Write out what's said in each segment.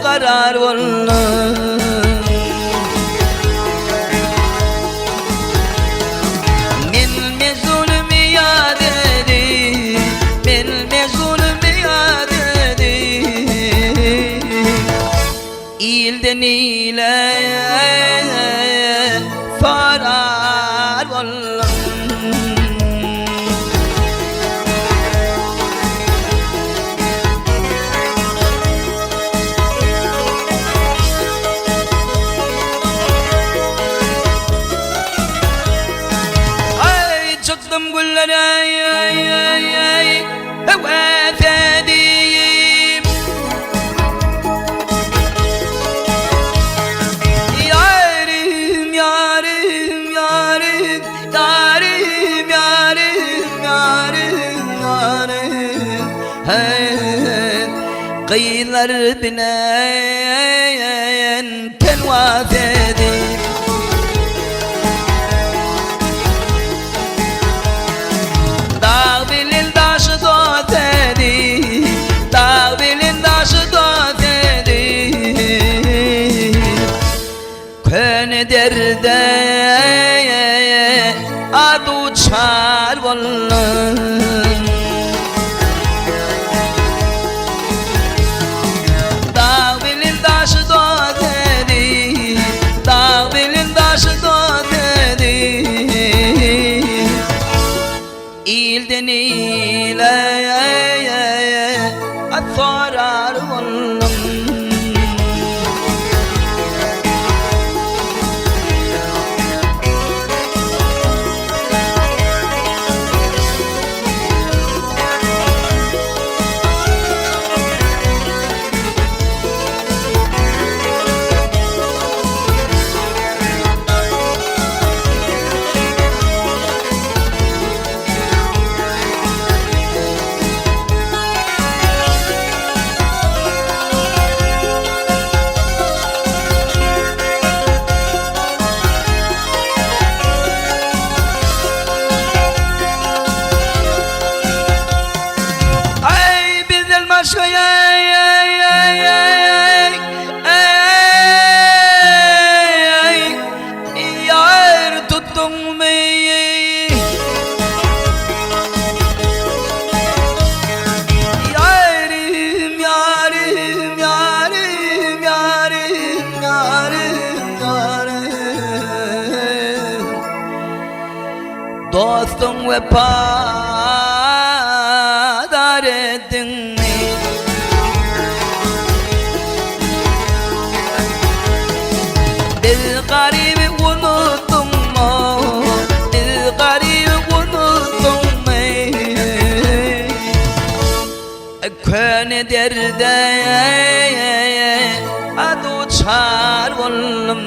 karar olun. Men zulmü yad edip, men zulmü yad edip, ilden ile farar olun. Çıktım güllere evet edeyim, yarim yarim yarim yarim yarim yarim yarim, hey kıyılar binen telvat edeyim. Kön derde adu çar olun. Dağ bilin taşı da dedi, dağ bilin taşı da dedi, ilden ile zarar olun. Yar tuttun beni, yarim yarim yarim yarim yarim yarim, dostum vefadar ettin. Dil garibi unuttum mu? Dil garibi unuttum mu? Kön derde adu çar olun.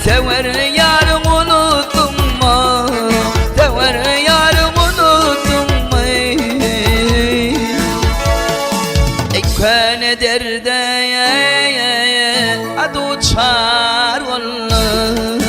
Sever yarım unuttum mu? Sever yarım unuttum mu? Kön derde adu çar olun.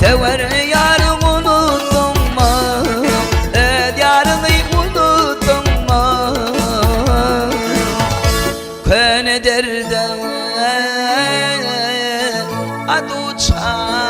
Sever yarım unuttum mu? Diyarını unuttum mu? Kön derde adu çar